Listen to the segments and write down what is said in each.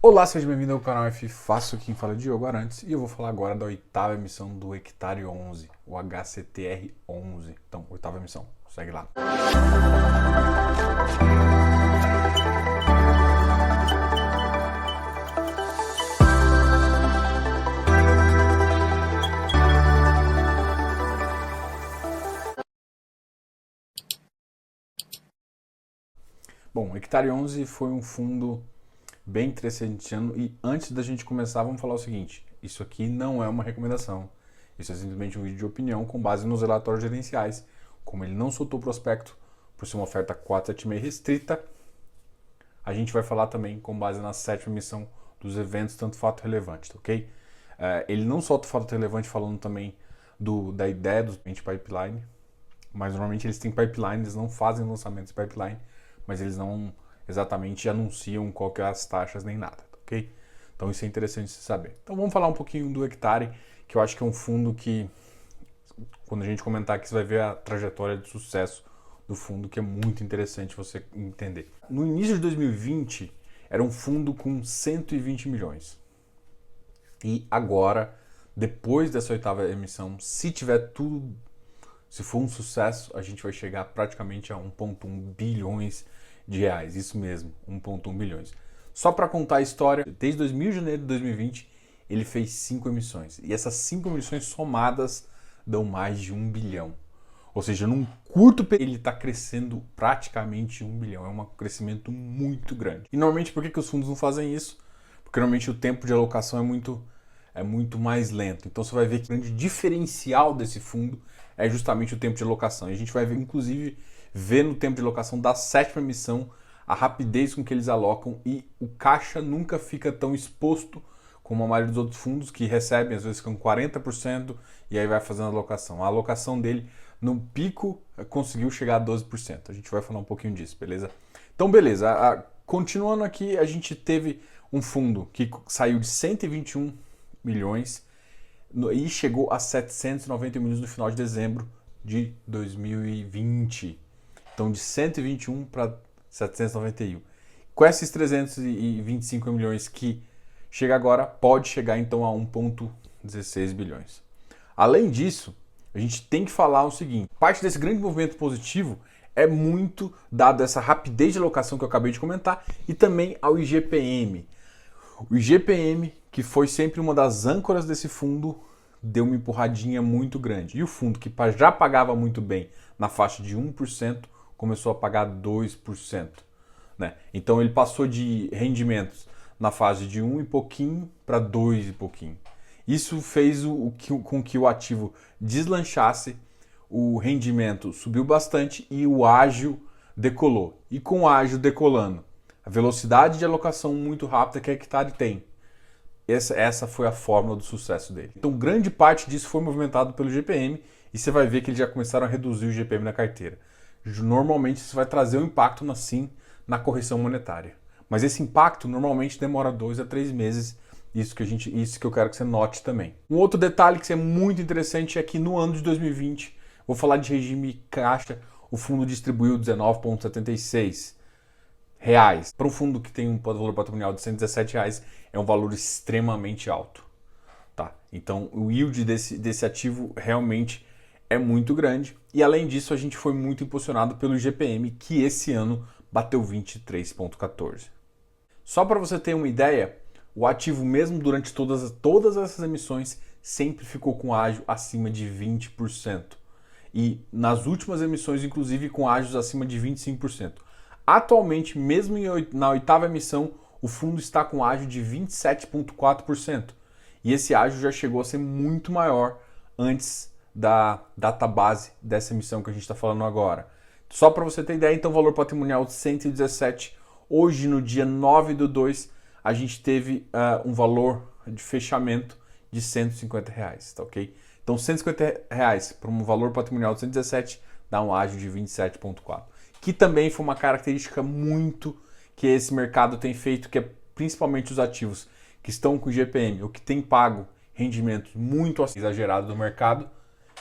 Olá, seja bem-vindo ao canal F Fácil, quem fala é Diogo Arantes e eu vou falar agora da oitava emissão do Hectare 11, o HCTR 11. Então, oitava emissão, segue lá. Bom, o Hectare 11 foi um fundo bem interessante e antes da gente começar, vamos falar o seguinte: isso aqui não é uma recomendação, isso é simplesmente um vídeo de opinião com base nos relatórios gerenciais. Como ele não soltou o prospecto por ser uma oferta 476 restrita, a gente vai falar também com base na sétima emissão dos eventos tanto fato relevante, ok? Ele não solta o fato relevante falando também da ideia do pipeline, mas normalmente eles têm pipeline, eles não fazem lançamentos de pipeline, mas eles não exatamente anunciam qual que é as taxas nem nada, ok? Então isso é interessante se saber. Então vamos falar um pouquinho do Hectare, que eu acho que é um fundo que, quando a gente comentar aqui, você vai ver a trajetória de sucesso do fundo, que é muito interessante você entender. No início de 2020, era um fundo com 120 milhões. E agora, depois dessa oitava emissão, se tiver tudo, se for um sucesso, a gente vai chegar praticamente a 1,1 bilhões de reais. Isso mesmo, 1,1 bilhões. Só para contar a história, desde 2000 de janeiro de 2020, ele fez 5 emissões. E essas 5 emissões somadas dão mais de 1 bilhão. Ou seja, num curto período ele está crescendo praticamente 1 bilhão. É um crescimento muito grande. E normalmente por que os fundos não fazem isso? Porque normalmente o tempo de alocação é muito mais lento. Então você vai ver que o grande diferencial desse fundo é justamente o tempo de alocação. E a gente vai ver, inclusive, no tempo de alocação da sétima emissão a rapidez com que eles alocam, e o caixa nunca fica tão exposto como a maioria dos outros fundos que recebem, às vezes com 40% e aí vai fazendo a alocação. A alocação dele no pico conseguiu chegar a 12%. A gente vai falar um pouquinho disso, beleza? Então, beleza. Continuando aqui, a gente teve um fundo que saiu de 121 milhões e chegou a 790 milhões no final de dezembro de 2020. Então, de 121 para 791. Com esses 325 milhões que chega agora, pode chegar então a 1,16 bilhões. Além disso, a gente tem que falar o seguinte: parte desse grande movimento positivo é muito dado essa rapidez de alocação que eu acabei de comentar e também ao IGPM. O IGPM, que foi sempre uma das âncoras desse fundo, deu uma empurradinha muito grande. E o fundo, que já pagava muito bem na faixa de 1%, começou a pagar 2%. Né? Então ele passou de rendimentos na fase de 1 e pouquinho para 2 e pouquinho. Isso fez com que o ativo deslanchasse, o rendimento subiu bastante e o ágio decolou. E com o ágio decolando, a velocidade de alocação muito rápida que a Hectare tem. Essa foi a fórmula do sucesso dele. Então grande parte disso foi movimentado pelo GPM e você vai ver que eles já começaram a reduzir o GPM na carteira. Normalmente isso vai trazer um impacto na correção monetária. Mas esse impacto normalmente demora 2 a 3 meses. Isso que eu quero que você note também. Um outro detalhe que é muito interessante é que no ano de 2020, vou falar de regime caixa, o fundo distribuiu R$19,76. Para um fundo que tem um valor patrimonial de R$117, é um valor extremamente alto. Tá? Então o yield desse ativo realmente é muito grande. E além disso, a gente foi muito impulsionado pelo IGPM, que esse ano bateu 23,14. Só para você ter uma ideia, o ativo mesmo durante todas essas emissões sempre ficou com ágio acima de 20%. E nas últimas emissões, inclusive, com ágios acima de 25%. Atualmente, mesmo na oitava emissão, o fundo está com ágio de 27,4%. E esse ágio já chegou a ser muito maior antes da data base dessa emissão que a gente está falando agora. Só para você ter ideia, então, valor patrimonial de 117. Hoje, no dia 9/2, a gente teve um valor de fechamento de R$150, tá ok? Então, R$150 para um valor patrimonial de 117 dá um ágio de 27,4. Que também foi uma característica muito que esse mercado tem feito, que é principalmente os ativos que estão com GPM ou que têm pago rendimentos muito exagerados do mercado,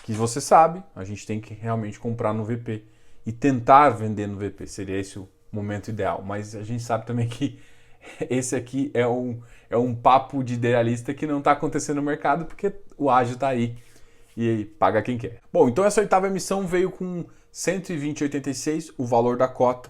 que você sabe, a gente tem que realmente comprar no VP e tentar vender no VP. Seria esse o momento ideal. Mas a gente sabe também que esse aqui é um papo de idealista que não está acontecendo no mercado porque o ágio está aí e paga quem quer. Bom, então essa oitava emissão veio com 120,86, o valor da cota.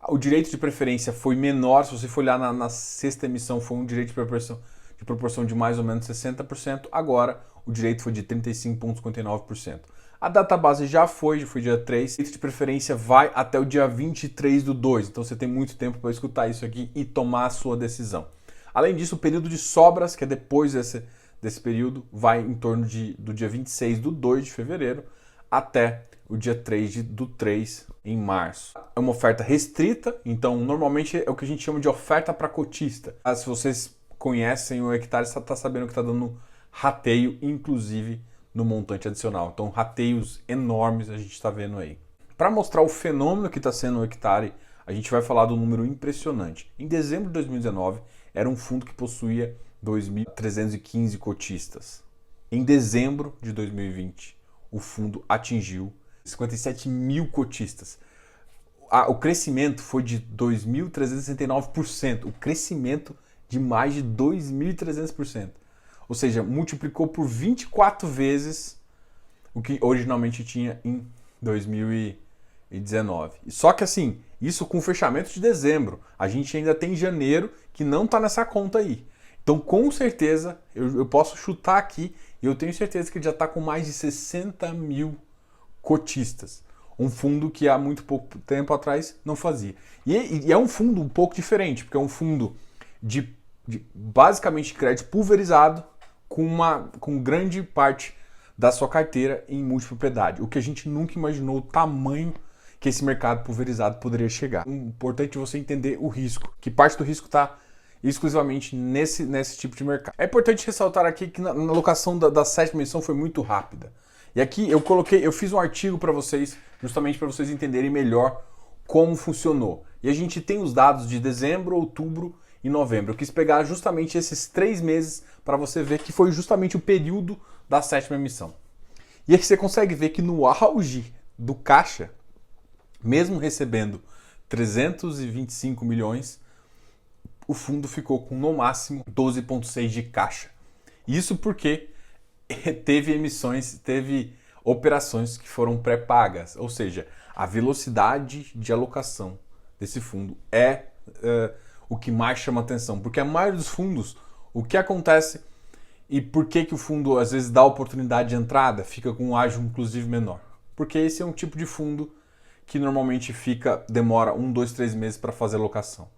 O direito de preferência foi menor, se você for olhar na sexta emissão, foi um direito de proporção de mais ou menos 60%, agora o direito foi de 35,59%. A data base já foi dia 3, o direito de preferência vai até o dia 23/2, então você tem muito tempo para escutar isso aqui e tomar a sua decisão. Além disso, o período de sobras, que é depois desse período, vai em torno do dia 26/2 de fevereiro até o dia 3 em março. É uma oferta restrita, então normalmente é o que a gente chama de oferta para cotista. Se vocês conhecem o hectare, você está sabendo que está dando rateio, inclusive no montante adicional. Então, rateios enormes a gente está vendo aí. Para mostrar o fenômeno que está sendo o hectare, a gente vai falar do número impressionante. Em dezembro de 2019, era um fundo que possuía 2.315 cotistas. Em dezembro de 2020, o fundo atingiu 57 mil cotistas. O crescimento foi de 2.369%. O crescimento de mais de 2.300%. Ou seja, multiplicou por 24 vezes o que originalmente tinha em 2019. Só que assim, isso com o fechamento de dezembro. A gente ainda tem janeiro que não está nessa conta aí. Então, com certeza, eu posso chutar aqui e eu tenho certeza que ele já está com mais de 60 mil cotistas. Um fundo que há muito pouco tempo atrás não fazia. E é um fundo um pouco diferente, porque é um fundo de basicamente crédito pulverizado com grande parte da sua carteira em multipropriedade. O que a gente nunca imaginou o tamanho que esse mercado pulverizado poderia chegar. Importante você entender o risco, que parte do risco está exclusivamente nesse tipo de mercado. É importante ressaltar aqui que na alocação da sétima emissão foi muito rápida. E aqui eu fiz um artigo para vocês, justamente para vocês entenderem melhor como funcionou. E a gente tem os dados de dezembro, outubro e novembro. Eu quis pegar justamente esses 3 meses para você ver que foi justamente o período da sétima emissão. E aí você consegue ver que no auge do caixa, mesmo recebendo 325 milhões, o fundo ficou com no máximo 12,6 de caixa. Isso porque teve operações que foram pré-pagas, ou seja, a velocidade de alocação desse fundo é o que mais chama atenção, porque a maioria dos fundos, o que acontece e por que o fundo às vezes dá oportunidade de entrada, fica com um ágio inclusive menor? Porque esse é um tipo de fundo que normalmente demora 1, 2, 3 meses para fazer alocação.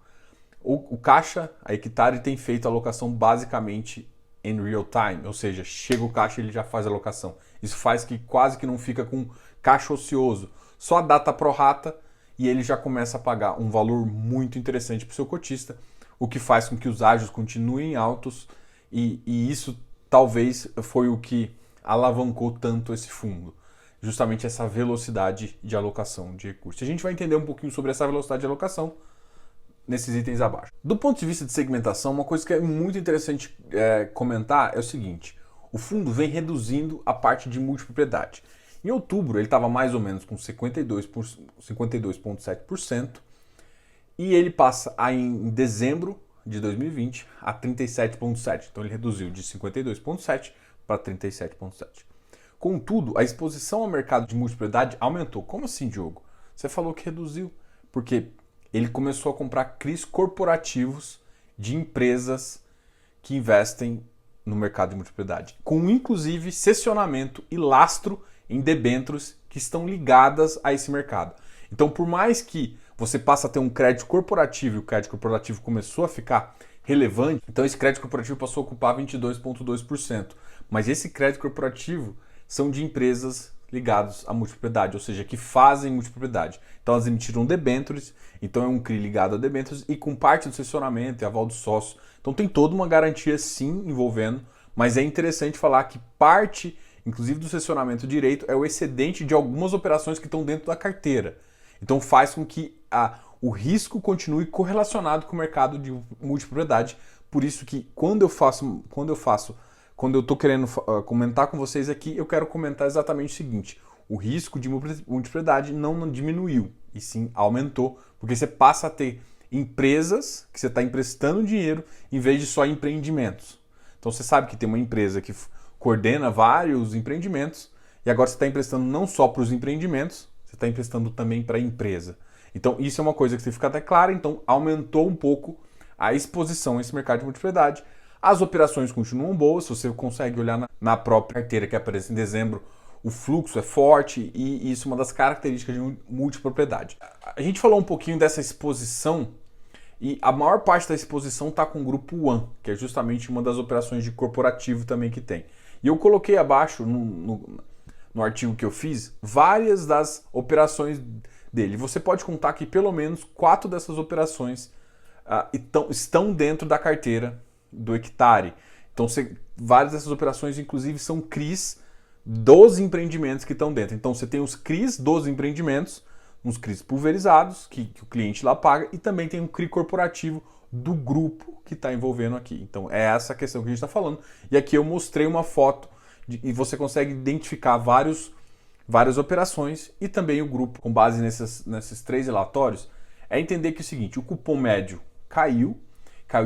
O caixa, a Hectare tem feito a alocação basicamente em real time, ou seja, chega o caixa e ele já faz a alocação. Isso faz que quase que não fica com caixa ocioso, só a data pro rata e ele já começa a pagar um valor muito interessante para o seu cotista, o que faz com que os ágios continuem altos e isso talvez foi o que alavancou tanto esse fundo, justamente essa velocidade de alocação de recursos. A gente vai entender um pouquinho sobre essa velocidade de alocação nesses itens abaixo. Do ponto de vista de segmentação, uma coisa que é muito interessante comentar é o seguinte: o fundo vem reduzindo a parte de multipropriedade. Em outubro ele estava mais ou menos com 52,7% e ele passa em dezembro de 2020 a 37,7%. Então ele reduziu de 52,7% para 37,7%. Contudo, a exposição ao mercado de multipropriedade aumentou. Como assim, Diogo? Você falou que reduziu. Porque ele começou a comprar CRIs corporativos de empresas que investem no mercado de multipropriedade, com inclusive cessionamento e lastro em debêntures que estão ligadas a esse mercado. Então, por mais que você passe a ter um crédito corporativo e o crédito corporativo começou a ficar relevante, então esse crédito corporativo passou a ocupar 22,2%. Mas esse crédito corporativo são de empresas ligadas à multipropriedade, ou seja, que fazem multipropriedade. Então elas emitiram debêntures, então é um CRI ligado a debêntures e com parte do cessionamento e aval do sócio. Então tem toda uma garantia sim envolvendo, mas é interessante falar que parte, inclusive do cessionamento direito, é o excedente de algumas operações que estão dentro da carteira. Então faz com que o risco continue correlacionado com o mercado de multipropriedade. Por isso que quando eu estou querendo comentar com vocês aqui, eu quero comentar exatamente o seguinte: o risco de multipropriedade não diminuiu, e sim aumentou, porque você passa a ter empresas que você está emprestando dinheiro em vez de só empreendimentos. Então você sabe que tem uma empresa que coordena vários empreendimentos e agora você está emprestando não só para os empreendimentos, você está emprestando também para a empresa. Então isso é uma coisa que você fica até clara, então aumentou um pouco a exposição a esse mercado de multipropriedade. As operações continuam boas, se você consegue olhar na própria carteira que aparece em dezembro, o fluxo é forte e isso é uma das características de multipropriedade. A gente falou um pouquinho dessa exposição e a maior parte da exposição está com o grupo One, que é justamente uma das operações de corporativo também que tem. E eu coloquei abaixo, no artigo que eu fiz, várias das operações dele. Você pode contar que pelo menos 4 dessas operações estão dentro da carteira do Hectare. Então, várias dessas operações, inclusive, são CRIs dos empreendimentos que estão dentro. Então, você tem os CRIs dos empreendimentos, uns CRIs pulverizados, que o cliente lá paga, e também tem um CRI corporativo do grupo que está envolvendo aqui. Então, é essa a questão que a gente está falando. E aqui eu mostrei uma foto e você consegue identificar várias operações e também o grupo, com base nesses 3 relatórios, é entender que é o seguinte, o cupom médio caiu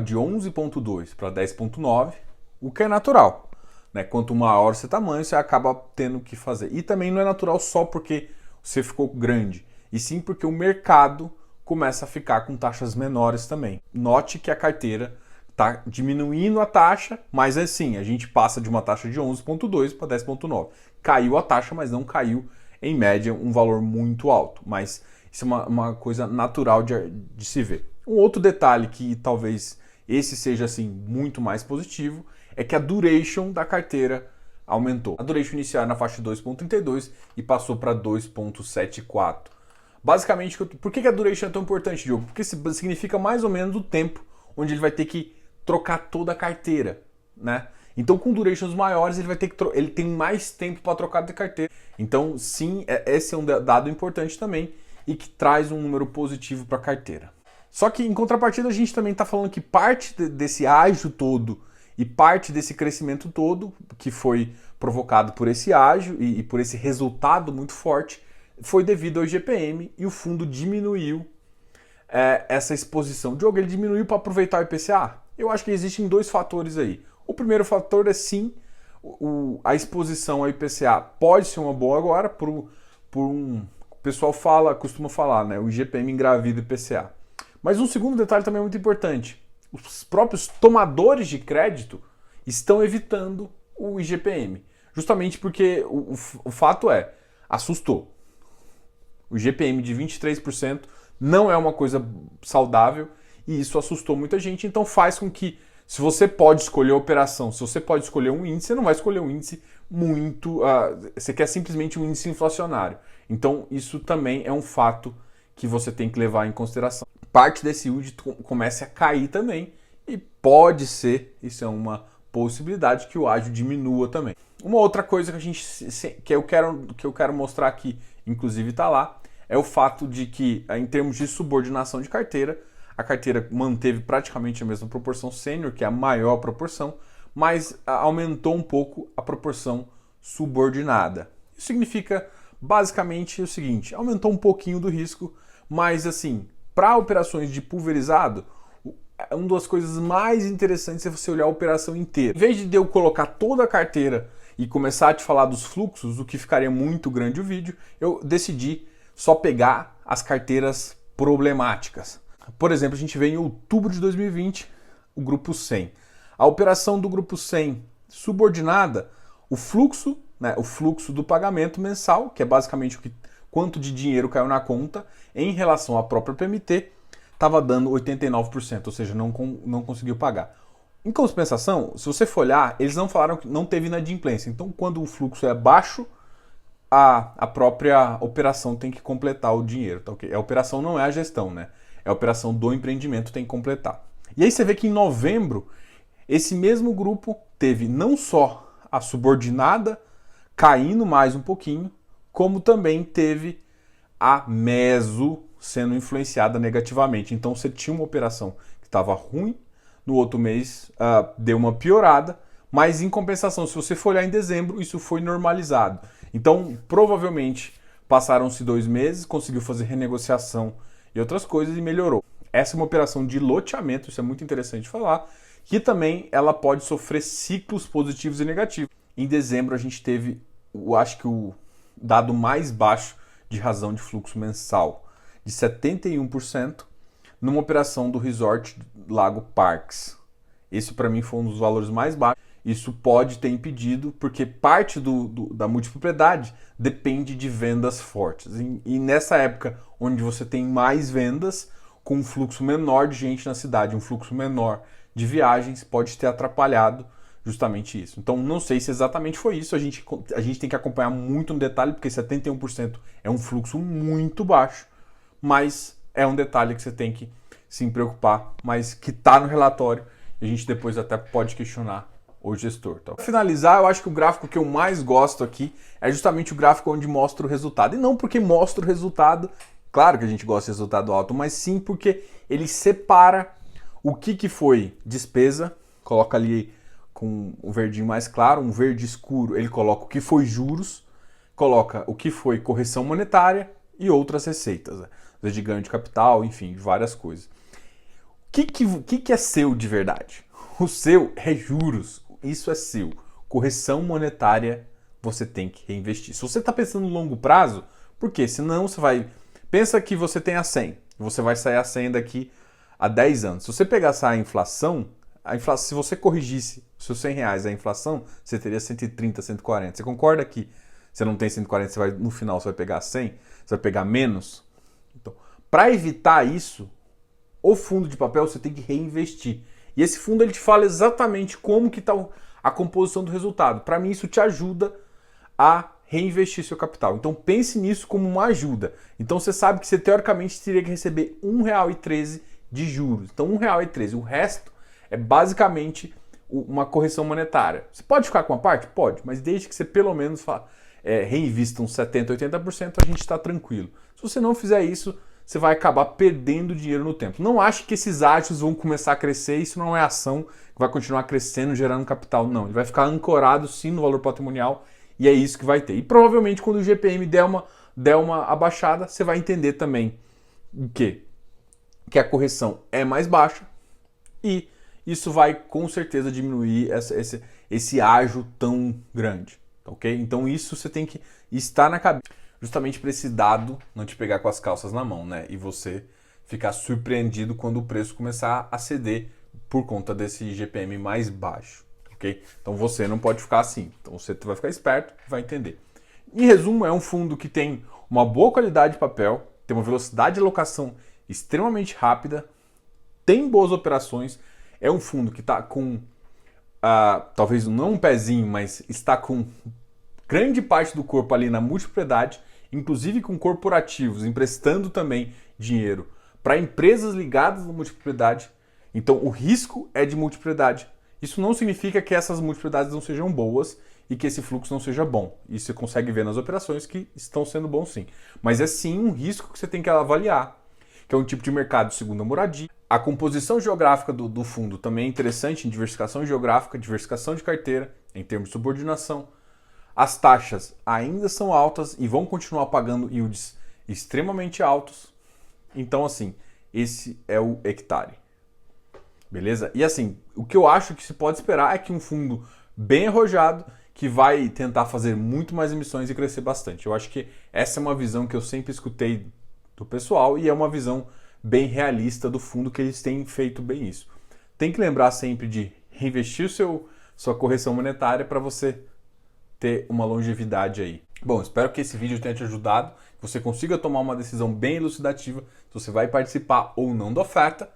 de 11,2 para 10,9, o que é natural. Né? Quanto maior o seu tamanho, você acaba tendo que fazer. E também não é natural só porque você ficou grande, e sim porque o mercado começa a ficar com taxas menores também. Note que a carteira está diminuindo a taxa, mas assim, a gente passa de uma taxa de 11,2 para 10,9. Caiu a taxa, mas não caiu, em média, um valor muito alto. Mas isso é uma coisa natural de se ver. Um outro detalhe que talvez esse seja assim muito mais positivo é que a duration da carteira aumentou. A duration inicial era na faixa de 2,32 e passou para 2,74. Basicamente, por que a duration é tão importante, Diogo? Porque significa mais ou menos o tempo onde ele vai ter que trocar toda a carteira, né? Então, com durations maiores, ele tem mais tempo para trocar de carteira. Então, sim, esse é um dado importante também e que traz um número positivo para a carteira. Só que, em contrapartida, a gente também está falando que parte desse ágio todo e parte desse crescimento todo, que foi provocado por esse ágio e por esse resultado muito forte, foi devido ao IGPM e o fundo diminuiu essa exposição. Diogo, ele diminuiu para aproveitar o IPCA? Eu acho que existem 2 fatores aí. O primeiro fator é sim, a exposição ao IPCA pode ser uma boa agora, o pessoal costuma falar, né? O IGPM engravida o IPCA. Mas um segundo detalhe também é muito importante. Os próprios tomadores de crédito estão evitando o IGPM. Justamente porque o fato assustou. O IGPM de 23% não é uma coisa saudável e isso assustou muita gente. Então faz com que, se você pode escolher a operação, se você pode escolher um índice, você não vai escolher um índice muito... você quer simplesmente um índice inflacionário. Então isso também é um fato que você tem que levar em consideração. Parte desse yield comece a cair também e pode ser, isso é uma possibilidade, que o ágio diminua também. Uma outra coisa que eu quero mostrar aqui, inclusive está lá, é o fato de que, em termos de subordinação de carteira, a carteira manteve praticamente a mesma proporção sênior, que é a maior proporção, mas aumentou um pouco a proporção subordinada. Isso significa basicamente o seguinte, aumentou um pouquinho do risco, mas assim, para operações de pulverizado, uma das coisas mais interessantes é você olhar a operação inteira. Em vez de eu colocar toda a carteira e começar a te falar dos fluxos, o que ficaria muito grande o vídeo, eu decidi só pegar as carteiras problemáticas. Por exemplo, a gente vê em outubro de 2020 o grupo 100. A operação do grupo 100 subordinada, o fluxo do pagamento mensal, que é basicamente quanto de dinheiro caiu na conta, em relação à própria PMT, estava dando 89%, ou seja, não conseguiu pagar. Em compensação, se você for olhar, eles não falaram que não teve inadimplência. Então, quando o fluxo é baixo, a própria operação tem que completar o dinheiro. Tá, okay? A operação não é a gestão, né? É a operação do empreendimento, tem que completar. E aí você vê que em novembro, esse mesmo grupo teve não só a subordinada caindo mais um pouquinho, como também teve a meso sendo influenciada negativamente. Então você tinha uma operação que estava ruim, no outro mês deu uma piorada, mas em compensação, se você for olhar em dezembro, isso foi normalizado. Então, provavelmente, passaram-se 2 meses, conseguiu fazer renegociação e outras coisas e melhorou. essa é uma operação de loteamento, isso é muito interessante falar, que também ela pode sofrer ciclos positivos e negativos. Em dezembro a gente teve, eu acho que o dado mais baixo de razão de fluxo mensal, de 71%, numa operação do Resort Lago Parques. Esse para mim foi um dos valores mais baixos. Isso pode ter impedido, porque parte da multipropriedade depende de vendas fortes. E nessa época, onde você tem mais vendas, com um fluxo menor de gente na cidade, um fluxo menor de viagens, pode ter atrapalhado justamente isso. Então, não sei se exatamente foi isso. A gente tem que acompanhar muito no detalhe, porque 71% é um fluxo muito baixo, mas é um detalhe que você tem que se preocupar, mas que está no relatório e a gente depois até pode questionar o gestor. Tá? Para finalizar, eu acho que o gráfico que eu mais gosto aqui é justamente o gráfico onde mostra o resultado. E não porque mostra o resultado, claro que a gente gosta de resultado alto, mas sim porque ele separa o que foi despesa, coloca ali com o verdinho mais claro, um verde escuro, ele coloca o que foi juros, coloca o que foi correção monetária e outras receitas, né? De ganho de capital, enfim, várias coisas. O que é seu de verdade? O seu é juros, isso é seu. Correção monetária você tem que reinvestir. Se você está pensando no longo prazo, por quê? Senão você vai... Pensa que você tem a 100, você vai sair a 100 daqui a 10 anos. Se você pegar a inflação, se você corrigisse os seus 100 reais a inflação, você teria 130, 140. Você concorda que você não tem 140, no final você vai pegar 100? Você vai pegar menos? Então, para evitar isso, o fundo de papel você tem que reinvestir. E esse fundo ele te fala exatamente como que está a composição do resultado. Para mim isso te ajuda a reinvestir seu capital. Então pense nisso como uma ajuda. Então você sabe que você teoricamente teria que receber R$ 1,13 de juros. Então R$ 1,13. O resto é basicamente uma correção monetária. Você pode ficar com uma parte? Pode, mas desde que você pelo menos reinvista uns 70%, 80%, a gente está tranquilo. Se você não fizer isso, você vai acabar perdendo dinheiro no tempo. Não ache que esses ativos vão começar a crescer, isso não é ação que vai continuar crescendo, gerando capital. Não, ele vai ficar ancorado sim no valor patrimonial e é isso que vai ter. E provavelmente quando o GPM der uma abaixada, você vai entender também o quê? Que a correção é mais baixa e isso vai com certeza diminuir esse ágio tão grande, ok? Então isso você tem que estar na cabeça. Justamente para esse dado não te pegar com as calças na mão, né? E você ficar surpreendido quando o preço começar a ceder por conta desse GPM mais baixo, ok? Então você não pode ficar assim. Então você vai ficar esperto e vai entender. Em resumo, é um fundo que tem uma boa qualidade de papel, tem uma velocidade de alocação extremamente rápida, tem boas operações, é um fundo que está com, talvez não um pezinho, mas está com grande parte do corpo ali na multipropriedade, inclusive com corporativos, emprestando também dinheiro para empresas ligadas à multipropriedade. Então o risco é de multipropriedade. Isso não significa que essas multipropriedades não sejam boas e que esse fluxo não seja bom. Isso você consegue ver nas operações que estão sendo bons sim. Mas é sim um risco que você tem que avaliar, que é um tipo de mercado de segunda moradia. A composição geográfica do fundo também é interessante, em diversificação geográfica, diversificação de carteira, em termos de subordinação. As taxas ainda são altas e vão continuar pagando yields extremamente altos. Então, assim, esse é o hectare. Beleza? E assim, o que eu acho que se pode esperar é que um fundo bem arrojado, que vai tentar fazer muito mais emissões e crescer bastante. Eu acho que essa é uma visão que eu sempre escutei do pessoal e é uma visão bem realista do fundo, que eles têm feito bem isso. Tem que lembrar sempre de reinvestir sua correção monetária para você ter uma longevidade aí. Bom, espero que esse vídeo tenha te ajudado, que você consiga tomar uma decisão bem elucidativa se você vai participar ou não da oferta.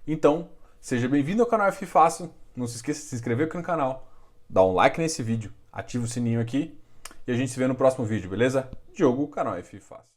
Então, seja bem-vindo ao canal F Fácil, não se esqueça de se inscrever aqui no canal, dá um like nesse vídeo, ativa o sininho aqui e a gente se vê no próximo vídeo, beleza? Diogo, canal F Fácil.